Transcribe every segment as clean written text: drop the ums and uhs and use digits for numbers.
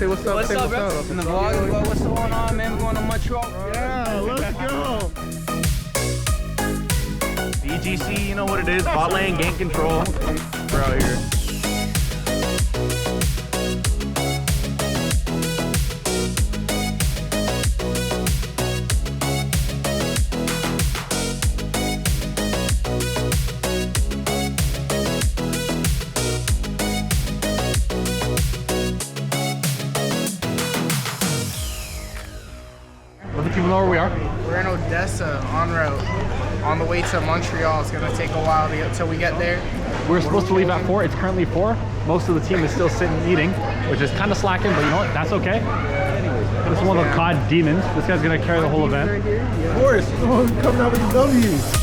Say what's up. What's up, bro? In the vlog, bro. What's going on, man? We're going to Montreal. Yeah, let's go. BGC, you know what it is. Bot lane, gank control. We're out here. Let the people know where we are. We're in Odessa, en route, on the way to Montreal. It's gonna take a while until we get there. We're supposed to leave at 4. It's currently 4. Most of the team is still sitting eating, which is kind of slacking, but you know what? That's okay. This is one of the COD demons. This guy's gonna carry the whole event. Of course, coming out with the W's.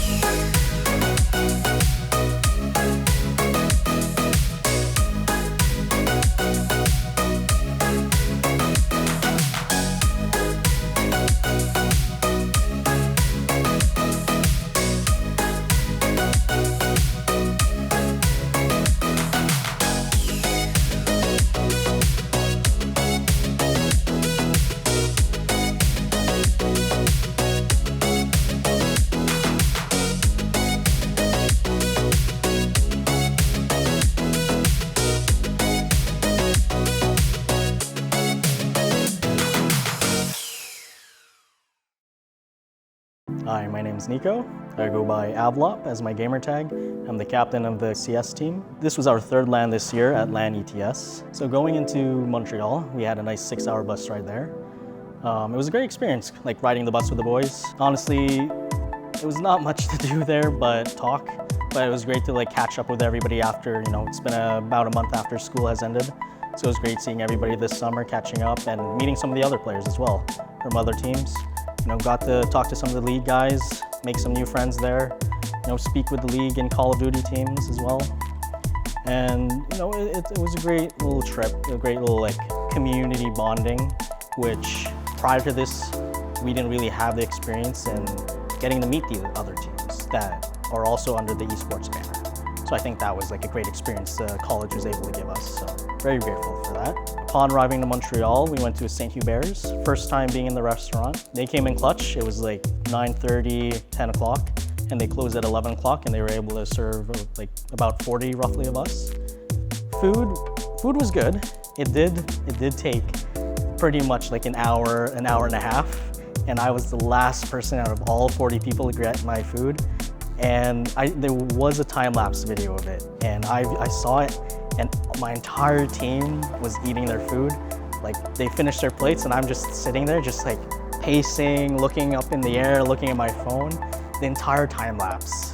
Hi, my name is Nico. I go by Avlop as my gamer tag. I'm the captain of the CS team. This was our 3rd LAN this year at Lan ETS. So going into Montreal, we had a nice 6-hour bus ride there. It was a great experience, like riding the bus with the boys. Honestly, it was not much to do there but talk. But it was great to like catch up with everybody after, you know, it's been about a month after school has ended. So it was great seeing everybody this summer, catching up and meeting some of the other players as well from other teams. You know, got to talk to some of the league guys, make some new friends there, you know, speak with the league and Call of Duty teams as well. And, you know, it was a great little trip, a great little like community bonding, which prior to this, we didn't really have the experience in getting to meet the other teams that are also under the esports banner. So I think that was like a great experience college was able to give us, so very grateful for that. Upon arriving to Montreal, we went to St. Hubert's. First time being in the restaurant. They came in clutch. It was like 9:30, 10 o'clock, and they closed at 11 o'clock, and they were able to serve like about 40 roughly of us. Food was good. It did take pretty much like an hour and a half, and I was the last person out of all 40 people to get my food. And there was a time-lapse video of it, and I saw it, and my entire team was eating their food. Like, they finished their plates, and I'm just sitting there, just like pacing, looking up in the air, looking at my phone, the entire time-lapse.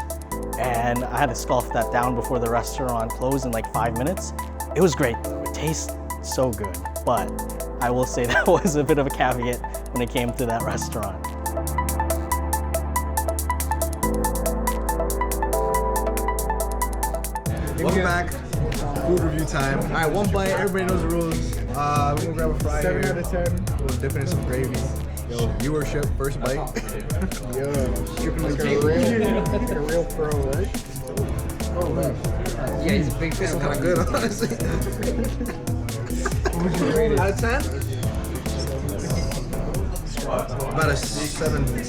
And I had to scarf that down before the restaurant closed in like 5 minutes. It was great, though. It tastes so good, but I will say that was a bit of a caveat when it came to that restaurant. Welcome back. Food review time. All right, one bite. Everybody knows the rules. We're gonna grab a fry 7 out of 10. We'll dip it in some gravy. Yo, viewership, first bite. Yo, stripping like a real pro, right? Oh man. Yeah, he's a big fan. Kind of good, honestly. Out of 10? About a 7.3.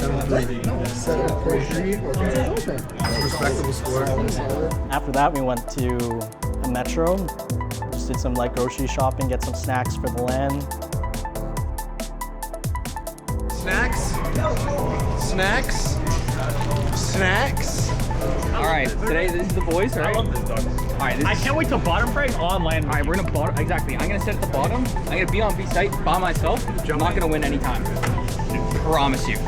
7.3. Okay. Respectable score. After that, we went to a Metro. Just did some like grocery shopping, get some snacks for the LAN. Snacks? Snacks? Snacks? All right, today this is the boys, right? All right, this I can't wait to bottom frag online. All right, we're gonna bottom. Exactly. I'm gonna sit at the bottom. I'm gonna be on B site by myself. I'm not gonna win any time. Promise you.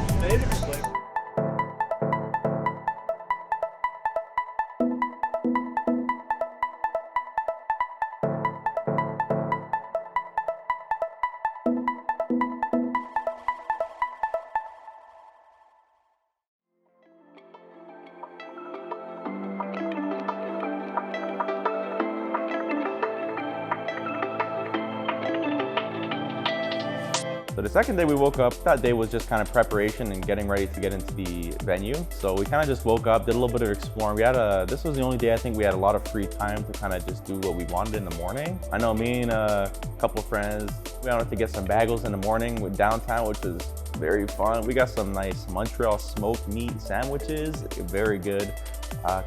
So the second day we woke up, that day was just kind of preparation and getting ready to get into the venue. So we kind of just woke up, did a little bit of exploring. This was the only day I think we had a lot of free time to kind of just do what we wanted in the morning. I know me and a couple of friends, we wanted to get some bagels in the morning with downtown, which was very fun. We got some nice Montreal smoked meat sandwiches, very good.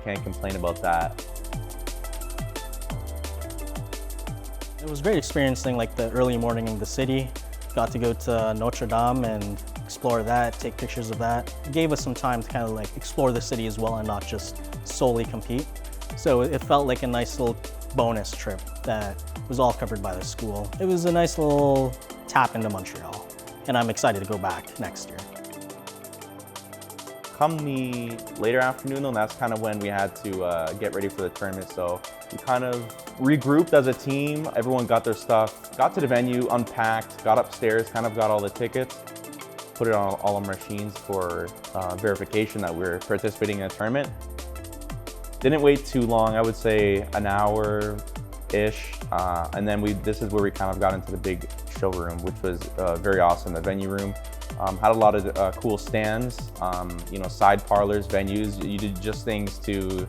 Can't complain about that. It was great experiencing like the early morning in the city. Got to go to Notre Dame and explore that, take pictures of that. It gave us some time to kind of like explore the city as well and not just solely compete. So it felt like a nice little bonus trip that was all covered by the school. It was a nice little tap into Montreal, and I'm excited to go back next year. Come the later afternoon though, that's kind of when we had to get ready for the tournament. So we kind of regrouped as a team. Everyone got their stuff, got to the venue, unpacked, got upstairs, kind of got all the tickets, put it on all our machines for verification that we're participating in a tournament. Didn't wait too long, I would say an hour-ish. And then this is where we kind of got into the big showroom, which was very awesome, the venue room. Had a lot of cool stands, side parlors, venues. You did just things to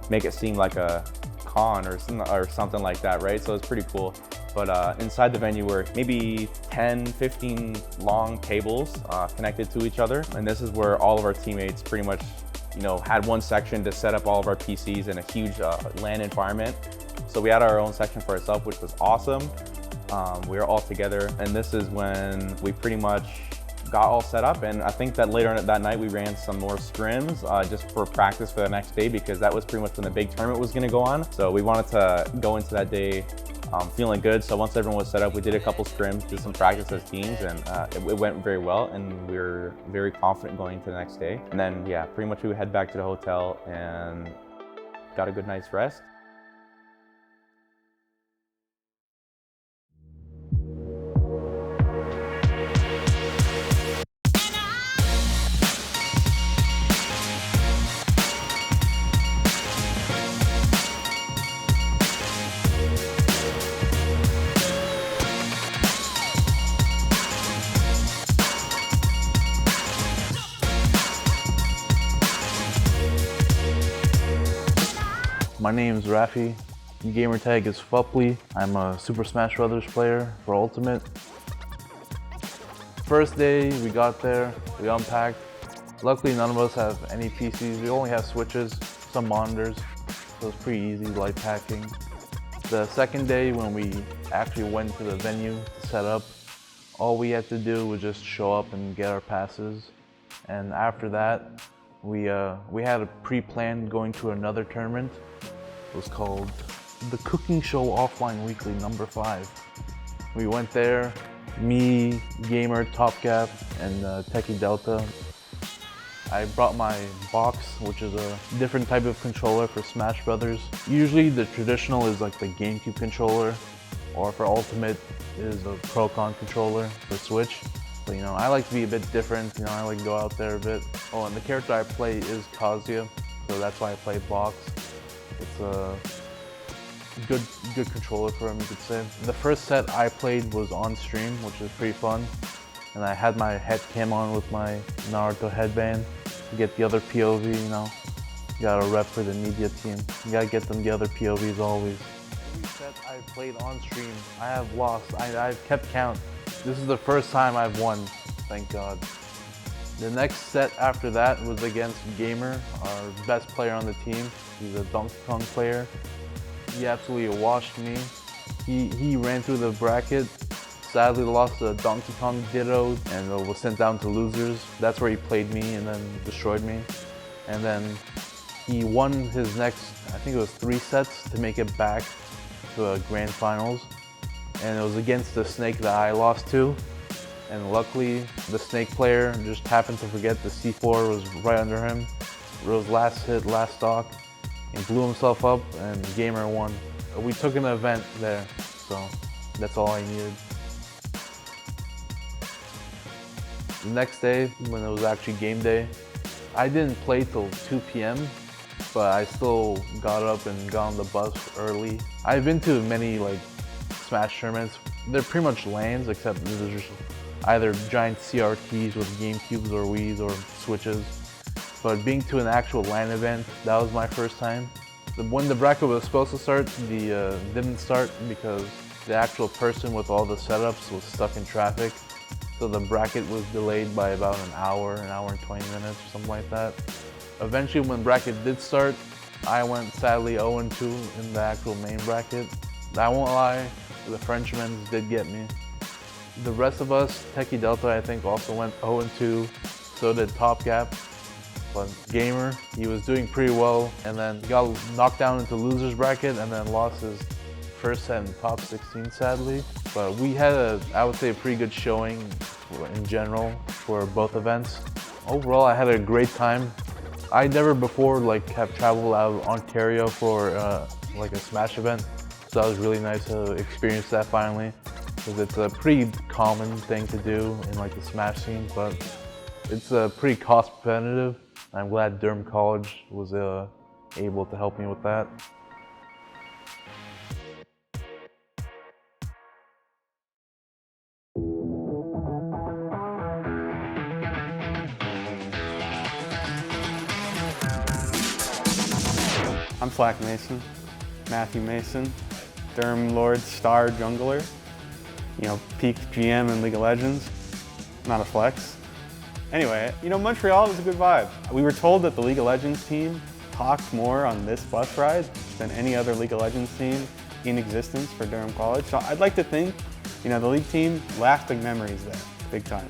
make it seem like a con or something like that, right? So it's pretty cool. But inside the venue were maybe 10, 15 long tables connected to each other. And this is where all of our teammates pretty much, had one section to set up all of our PCs in a huge LAN environment. So we had our own section for ourselves, which was awesome. We were all together, and this is when we pretty much got all set up. And I think that later on that night we ran some more scrims just for practice for the next day, because that was pretty much when the big tournament was going to go on. So we wanted to go into that day feeling good. So once everyone was set up, we did a couple scrims, did some practice as teams, and it went very well, and we were very confident going into the next day. And then yeah, pretty much we would head back to the hotel and got a good night's rest. My name's Rafi. Gamer tag is Fupply. I'm a Super Smash Brothers player for Ultimate. First day we got there, we unpacked. Luckily none of us have any PCs. We only have switches, some monitors, so it's pretty easy light packing. The second day when we actually went to the venue to set up, all we had to do was just show up and get our passes. And after that, we had a pre-planned going to another tournament. It was called the Cooking Show Offline Weekly number 5. We went there, me, Gamer, Top Gap, and Techie Delta. I brought my box, which is a different type of controller for Smash Brothers. Usually the traditional is like the GameCube controller, or for Ultimate is a Pro-Con controller for Switch. But I like to be a bit different, I like to go out there a bit. Oh, and the character I play is Kazuya, so that's why I play box. It's a good controller for him, you could say. The first set I played was on stream, which was pretty fun. And I had my head cam on with my Naruto headband to get the other POV, You gotta rep for the media team. You gotta get them the other POVs always. Every set I played on stream, I have lost. I've kept count. This is the first time I've won, thank God. The next set after that was against Gamer, our best player on the team. He's a Donkey Kong player. He absolutely washed me. He ran through the bracket, sadly lost to Donkey Kong Ditto, and was sent down to losers. That's where he played me and then destroyed me. And then he won his next, I think it was 3 sets to make it back to a grand finals. And it was against the Snake that I lost to. And luckily, the Snake player just happened to forget the C4 was right under him. It was last hit, last stock. He blew himself up and Gamer won. We took an event there, so that's all I needed. The next day, when it was actually game day, I didn't play till 2 p.m., but I still got up and got on the bus early. I've been to many Smash tournaments. They're pretty much LANs, except either giant CRTs with GameCubes or Wii's or Switches. But being to an actual LAN event, that was my first time. When the bracket was supposed to start, didn't start because the actual person with all the setups was stuck in traffic. So the bracket was delayed by about an hour and 20 minutes or something like that. Eventually when bracket did start, I went sadly 0-2 in the actual main bracket. I won't lie, the Frenchman did get me. The rest of us, Techie Delta I think also went 0-2, so did Top Gap. But Gamer, he was doing pretty well, and then got knocked down into loser's bracket and then lost his first set in top 16 sadly. But we had I would say a pretty good showing in general for both events. Overall I had a great time. I never before have traveled out of Ontario for like a Smash event, so that was really nice to experience that finally, because it's a pretty common thing to do in like the Smash scene, but it's pretty cost competitive. I'm glad Durham College was able to help me with that. I'm Flack Mason, Matthew Mason, Durham Lords star jungler, peak GM in League of Legends, not a flex. Anyway, Montreal was a good vibe. We were told that the League of Legends team talked more on this bus ride than any other League of Legends team in existence for Durham College. So I'd like to think, the league team, lasting memories there, big time.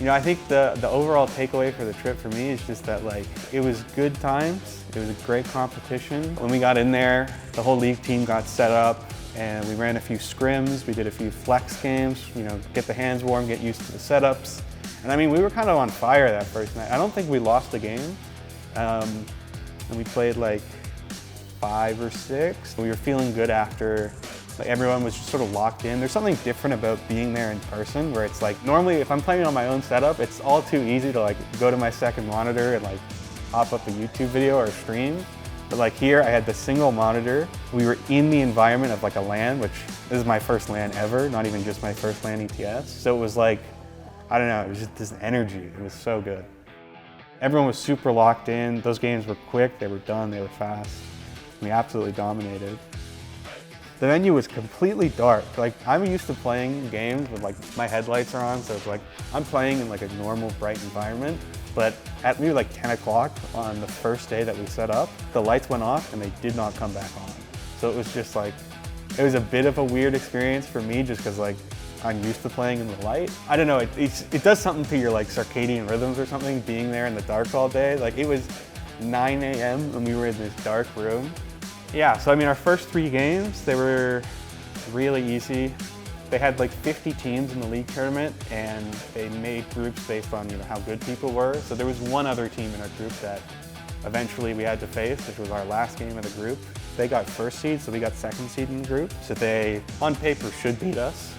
I think the overall takeaway for the trip for me is just that it was good times. It was a great competition. When we got in there, the whole league team got set up and we ran a few scrims. We did a few flex games, get the hands warm, get used to the setups. And we were kind of on fire that first night. I don't think we lost a game. And we played 5 or 6. We were feeling good after. Everyone was just sort of locked in. There's something different about being there in person where it's normally if I'm playing on my own setup, it's all too easy to go to my second monitor and pop up a YouTube video or a stream. But here I had the single monitor. We were in the environment of a LAN, which this is my first LAN ever, not even just my first LAN ETS. So it was I don't know, it was just this energy. It was so good. Everyone was super locked in. Those games were quick, they were done, they were fast. We absolutely dominated. The venue was completely dark. I'm used to playing games with my headlights are on, so it's I'm playing in a normal bright environment. But at maybe 10 o'clock on the first day that we set up, the lights went off and they did not come back on. So it was just it was a bit of a weird experience for me just because I'm used to playing in the light. I don't know, it does something to your circadian rhythms or something, being there in the dark all day. It was 9 a.m. and we were in this dark room. Yeah, so our first 3 games, they were really easy. They had 50 teams in the league tournament and they made groups based on how good people were. So there was one other team in our group that eventually we had to face, which was our last game of the group. They got first seed, so we got second seed in the group. So they, on paper, should beat us,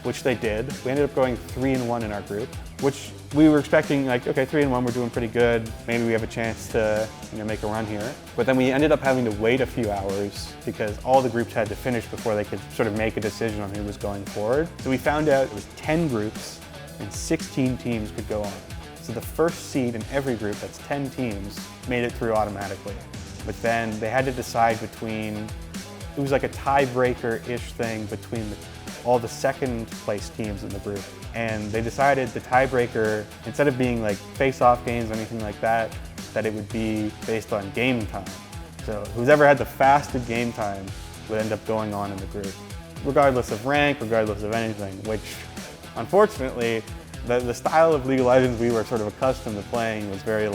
which they did. We ended up going 3-1 in our group, which we were expecting okay, 3-1, we're doing pretty good. Maybe we have a chance to make a run here. But then we ended up having to wait a few hours because all the groups had to finish before they could sort of make a decision on who was going forward. So we found out it was 10 groups and 16 teams could go on. So the first seed in every group, that's 10 teams, made it through automatically. But then they had to decide between, it was a tiebreaker-ish thing between all the second place teams in the group. And they decided the tiebreaker, instead of being face-off games or anything like that, that it would be based on game time. So whoever had the fastest game time would end up going on in the group, regardless of rank, regardless of anything, which unfortunately, the style of League of Legends we were sort of accustomed to playing was very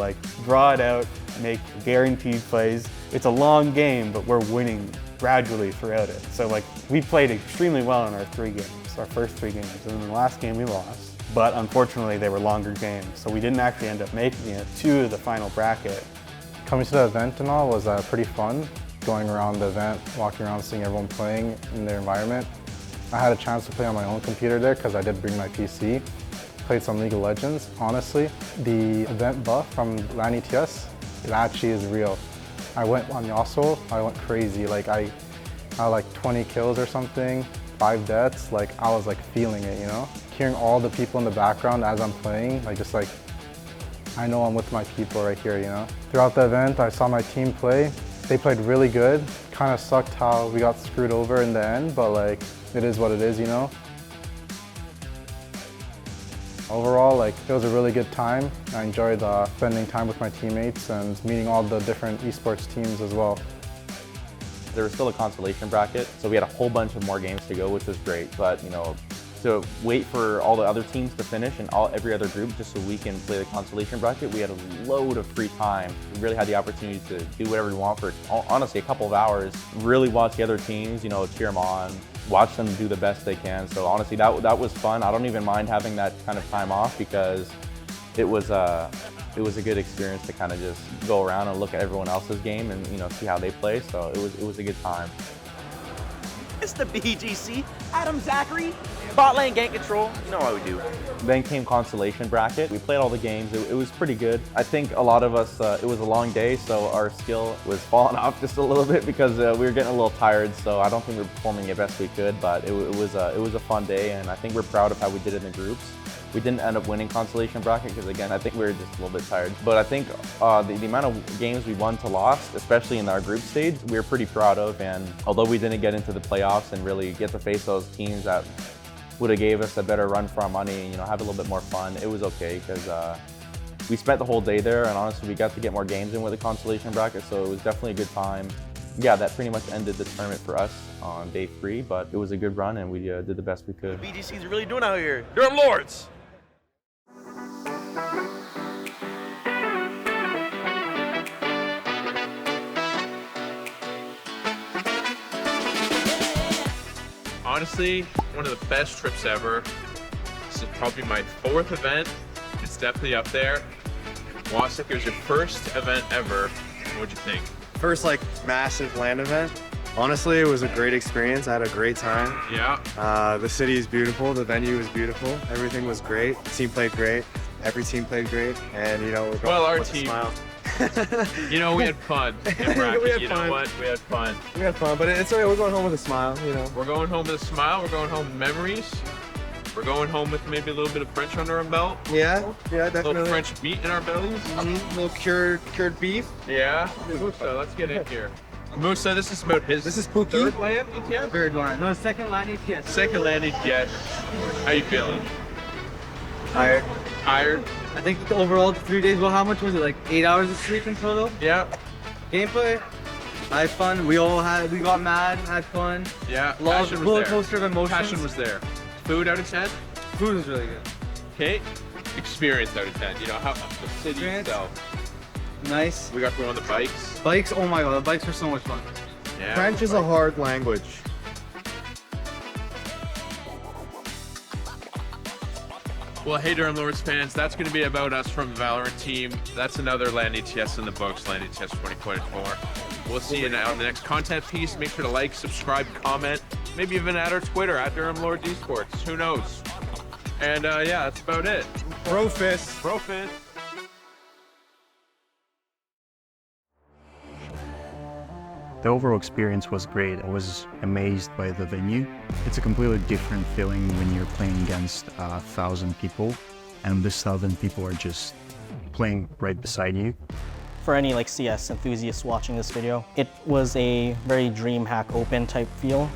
draw it out, make guaranteed plays. It's a long game, but we're winning gradually throughout it. So we played extremely well in our 3 games, our first 3 games, and then the last game we lost. But unfortunately they were longer games, so we didn't actually end up making it to the final bracket. Coming to the event and all was pretty fun, going around the event, walking around, seeing everyone playing in their environment. I had a chance to play on my own computer there because I did bring my PC. Played some League of Legends. Honestly, the event buff from Lan ETS, it actually is real. I went on Yasuo, I went crazy. I had 20 kills or something, 5 deaths, like I was like feeling it, you know? Hearing all the people in the background as I'm playing, like just like, I know I'm with my people right here, you know? Throughout the event, I saw my team play. They played really good. Kind of sucked how we got screwed over in the end, but like, it is what it is, you know? Overall, like, it was a really good time. I enjoyed spending time with my teammates and meeting all the different esports teams as well. There was still a consolation bracket, so we had a whole bunch of more games to go, which was great. But, you know, to wait for all the other teams to finish and every other group just so we can play the consolation bracket, we had a load of free time. We really had the opportunity to do whatever we want for, honestly, a couple of hours. Really watch the other teams, you know, cheer them on, watch them do the best they can. So honestly, that was fun. I don't even mind having that kind of time off because it was a good experience to kind of just go around and look at everyone else's game and, you know, see how they play. So it was a good time. It's the BGC, Adam Zachary, bot lane gank control. You know how we do. Then came consolation bracket. We played all the games. It was pretty good. I think a lot of us, it was a long day, so our skill was falling off just a little bit because we were getting a little tired. So I don't think we were performing the best we could, but it was a fun day, and I think we're proud of how we did it in the groups. We didn't end up winning consolation bracket because, again, I think we were just a little bit tired. But I think the amount of games we won to lost, especially in our group stage, we were pretty proud of. And although we didn't get into the playoffs and really get to face those teams that would have gave us a better run for our money, you know, have a little bit more fun, it was okay because we spent the whole day there, and honestly, we got to get more games in with the consolation bracket, so it was definitely a good time. Yeah, that pretty much ended the tournament for us on day 3, but it was a good run, and we did the best we could. BGC's really doing out here. Durham Lords. Honestly, one of the best trips ever. This is probably my 4th event. It's definitely up there. Wasik, it was your first event ever. What'd you think? First, like, massive LAN event. Honestly, it was a great experience. I had a great time. Yeah. The city is beautiful. The venue is beautiful. Everything was great. The team played great. Every team played great. And, you know, we're going our with a team. smile. You know, we had fun. We had fun. Know what? We had fun. We had fun, but it's okay. We're going home with a smile, you know. We're going home with a smile. We're going home with memories. We're going home with maybe a little bit of French under our belt. Yeah, definitely. A little French meat in our bellies. A little cured beef. Yeah. Musa, let's get in here. Musa, this is about his. This is Pookie. Third LAN ETS? Third one. No, second LAN ETS. Second LAN ETS. How you feeling? Tired. Tired? I think the overall 3 days, well, how much was it? Like 8 hours of sleep in total? Yeah. Gameplay? I had fun. We got mad, had fun. Yeah. Roller coaster of emotions. Passion was there. Food out of 10? Food was really good. Okay. Experience out of 10. You know, how the city Experience? itself. Nice. We got to go on the bikes. Bikes, oh my god, the bikes were so much fun. Yeah. French is a hard language. Well, hey Durham Lords fans, that's going to be about us from the Valorant team. That's another LAN ETS in the books, LAN ETS 2024. We'll see you on the next content piece. Make sure to like, subscribe, comment, maybe even add our Twitter, at Durham Lords Esports. Who knows? And yeah, that's about it. Bro fist. Bro fist. The overall experience was great. I was amazed by the venue. It's a completely different feeling when you're playing against 1,000 people, and this 1,000 people are just playing right beside you. For any like CS enthusiasts watching this video, it was a very DreamHack Open type feel,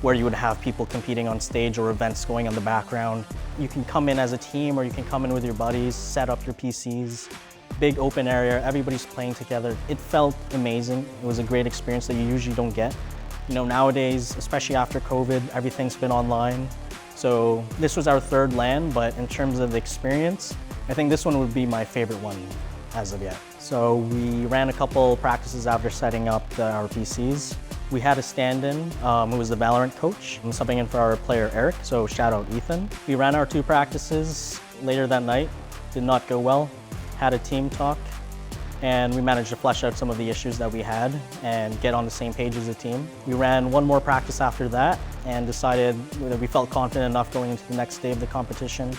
where you would have people competing on stage or events going on the background. You can come in as a team or you can come in with your buddies, set up your PCs. Big open area, everybody's playing together. It felt amazing. It was a great experience that you usually don't get. You know, nowadays, especially after COVID, everything's been online. So this was our 3rd LAN, but in terms of the experience, I think this one would be my favorite one as of yet. So we ran a couple practices after setting up our PCs. We had a stand-in who was the Valorant coach, subbing in for our player Eric, so shout out Ethan. We ran our 2 practices later that night, did not go well. Had a team talk, and we managed to flesh out some of the issues that we had and get on the same page as a team. We ran one more practice after that and decided that we felt confident enough going into the next day of the competition,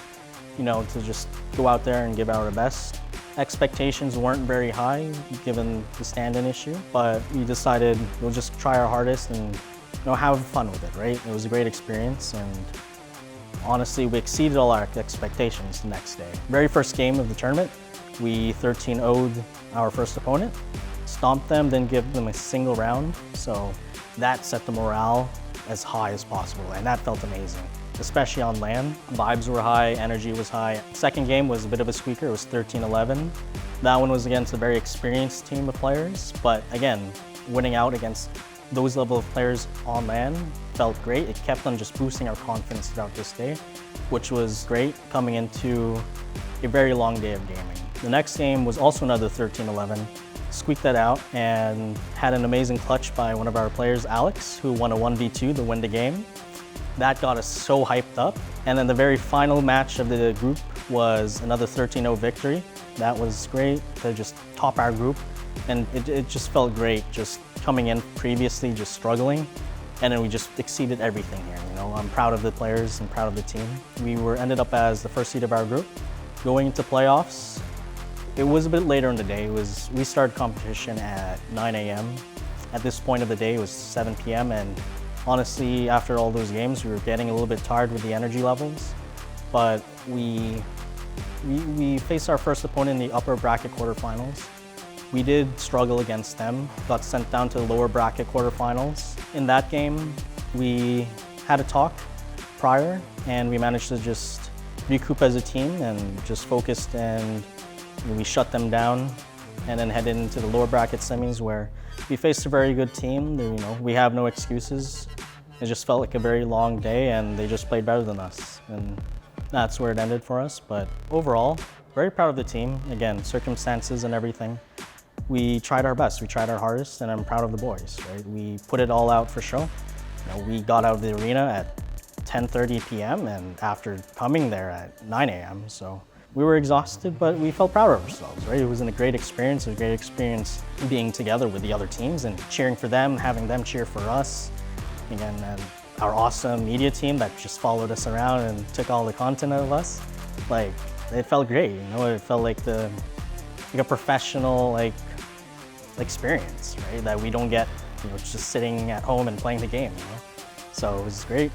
you know, to just go out there and give our best. Expectations weren't very high given the stand-in issue, but we decided we'll just try our hardest and have fun with it, right? It was a great experience, and honestly, we exceeded all our expectations the next day. Very first game of the tournament, we 13-0'd our first opponent, stomped them, didn't give them a single round, so that set the morale as high as possible, and that felt amazing. Especially on LAN, vibes were high, energy was high. Second game was a bit of a squeaker, it was 13-11. That one was against a very experienced team of players, but again, winning out against those level of players on LAN felt great. It kept on just boosting our confidence throughout this day, which was great coming into a very long day of gaming. The next game was also another 13-11. Squeaked that out and had an amazing clutch by one of our players, Alex, who won a 1v2 to win the game. That got us so hyped up. And then the very final match of the group was another 13-0 victory. That was great to just top our group. And it just felt great just coming in previously, just struggling. And then we just exceeded everything here. I'm proud of the players and proud of the team. We ended up as the first seed of our group. Going into playoffs, it was a bit later in the day. We started competition at 9 a.m. At this point of the day, it was 7 p.m. And honestly, after all those games, we were getting a little bit tired with the energy levels. But we faced our first opponent in the upper bracket quarterfinals. We did struggle against them, got sent down to the lower bracket quarterfinals. In that game, we had a talk prior, and we managed to just recoup as a team and just focused, and we shut them down, and then headed into the lower bracket semis where we faced a very good team. We have no excuses. It just felt like a very long day, and they just played better than us. And that's where it ended for us. But overall, very proud of the team. Again, circumstances and everything. We tried our best, we tried our hardest, and I'm proud of the boys, right? We put it all out for show. We got out of the arena at 10:30 p.m. and after coming there at 9 a.m. So we were exhausted, but we felt proud of ourselves, right? It was a great experience. It was a great experience being together with the other teams and cheering for them, having them cheer for us. Again, and our awesome media team that just followed us around and took all the content out of us. It felt great, It felt like a professional, experience, right? That we don't get, just sitting at home and playing the game, So it was great.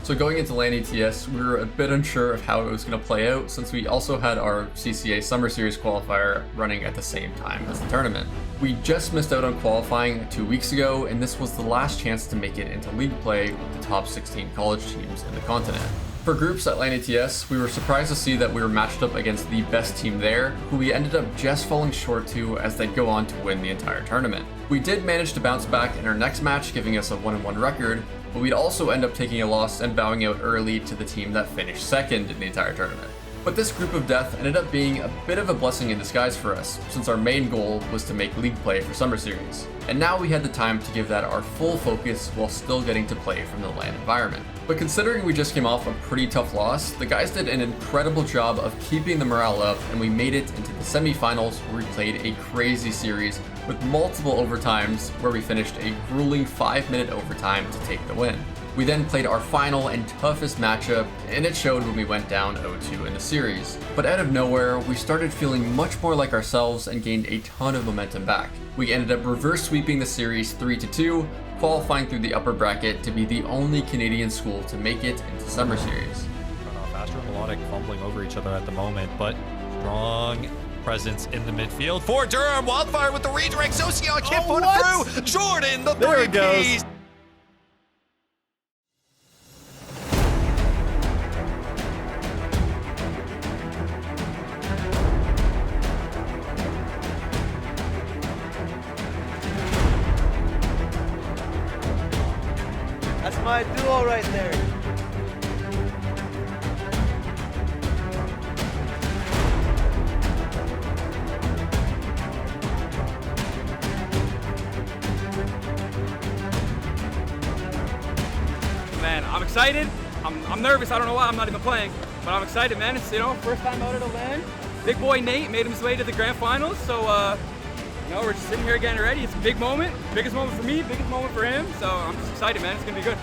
So going into Lan ETS, we were a bit unsure of how it was going to play out since we also had our CCA Summer Series qualifier running at the same time as the tournament. We just missed out on qualifying 2 weeks ago, and this was the last chance to make it into league play with the top 16 college teams in the continent. For groups at Lan ETS, we were surprised to see that we were matched up against the best team there, who we ended up just falling short to as they'd go on to win the entire tournament. We did manage to bounce back in our next match, giving us a 1-1 record, but we'd also end up taking a loss and bowing out early to the team that finished second in the entire tournament. But this group of death ended up being a bit of a blessing in disguise for us, since our main goal was to make league play for Summer Series. And now we had the time to give that our full focus while still getting to play from the LAN environment. But considering we just came off a pretty tough loss, the guys did an incredible job of keeping the morale up, and we made it into the semifinals where we played a crazy series with multiple overtimes where we finished a grueling 5-minute overtime to take the win. We then played our final and toughest matchup, and it showed when we went down 0-2 in the series. But out of nowhere, we started feeling much more like ourselves and gained a ton of momentum back. We ended up reverse sweeping the series 3-2, qualifying through the upper bracket to be the only Canadian school to make it into Summer Series. Faster and Melodic fumbling over each other at the moment, but strong presence in the midfield for Durham. Wildfire with the redirect. Socio can't put it through. Jordan, the There it goes. 3 Ps. That's my duo right there. Man, I'm excited. I'm nervous. I don't know why. I'm not even playing, but I'm excited, man. It's first time out of the LAN. Big boy Nate made his way to the grand finals, so we're just sitting here getting ready. It's a big moment, biggest moment for me, biggest moment for him. So I'm just excited, man. It's gonna be good.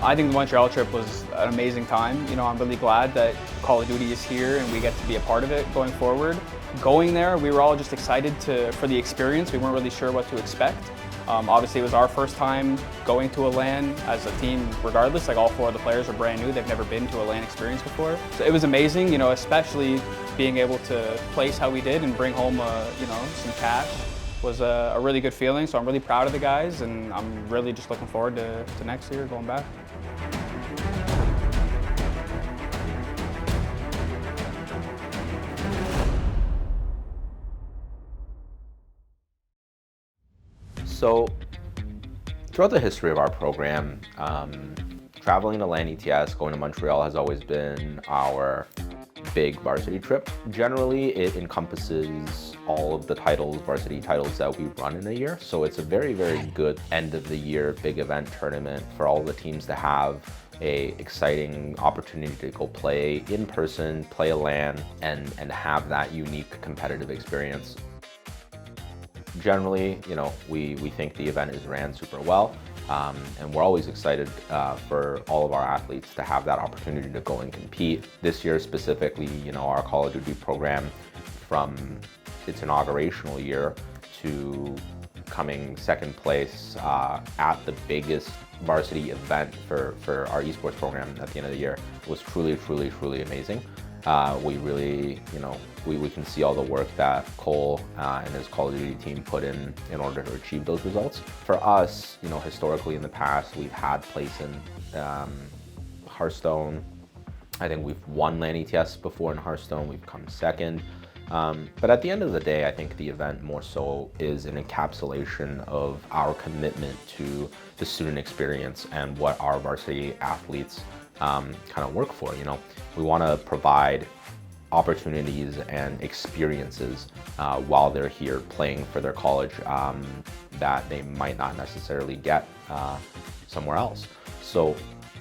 I think the Montreal trip was an amazing time. You know, I'm really glad that Call of Duty is here and we get to be a part of it going forward. Going there, we were all just excited for the experience. We weren't really sure what to expect. Obviously, it was our first time going to a LAN as a team regardless. Like, all 4 of the players are brand new. They've never been to a LAN experience before. So it was amazing, you know, especially being able to place how we did and bring home, you know, some cash was a really good feeling. So I'm really proud of the guys, and I'm really just looking forward to next year going back. So, throughout the history of our program, traveling to Lan ETS, going to Montreal has always been our big varsity trip. Generally, it encompasses all of the titles, varsity titles that we run in a year. So it's a very, very good end of the year big event tournament for all the teams to have a exciting opportunity to go play in person, play a LAN, and have that unique competitive experience. Generally, you know, we think the event is ran super well, and we're always excited for all of our athletes to have that opportunity to go and compete. This year specifically, you know, our Call of Duty program, from its inaugurational year to coming second place at the biggest varsity event for our esports program at the end of the year, was truly, truly, truly amazing. We really, you know, we can see all the work that Cole and his Call of Duty team put in order to achieve those results. For us, you know, historically in the past, we've had place in Hearthstone. I think we've won Lan ETS before in Hearthstone. We've come second. But at the end of the day, I think the event more so is an encapsulation of our commitment to the student experience and what our varsity athletes kind of work for. You know, we want to provide opportunities and experiences while they're here playing for their college that they might not necessarily get somewhere else. So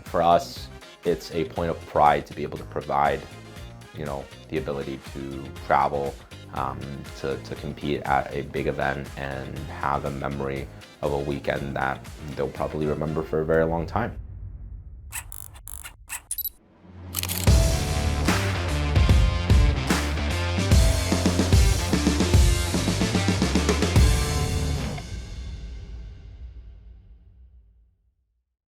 for us, it's a point of pride to be able to provide, you know, the ability to travel to compete at a big event and have a memory of a weekend that they'll probably remember for a very long time.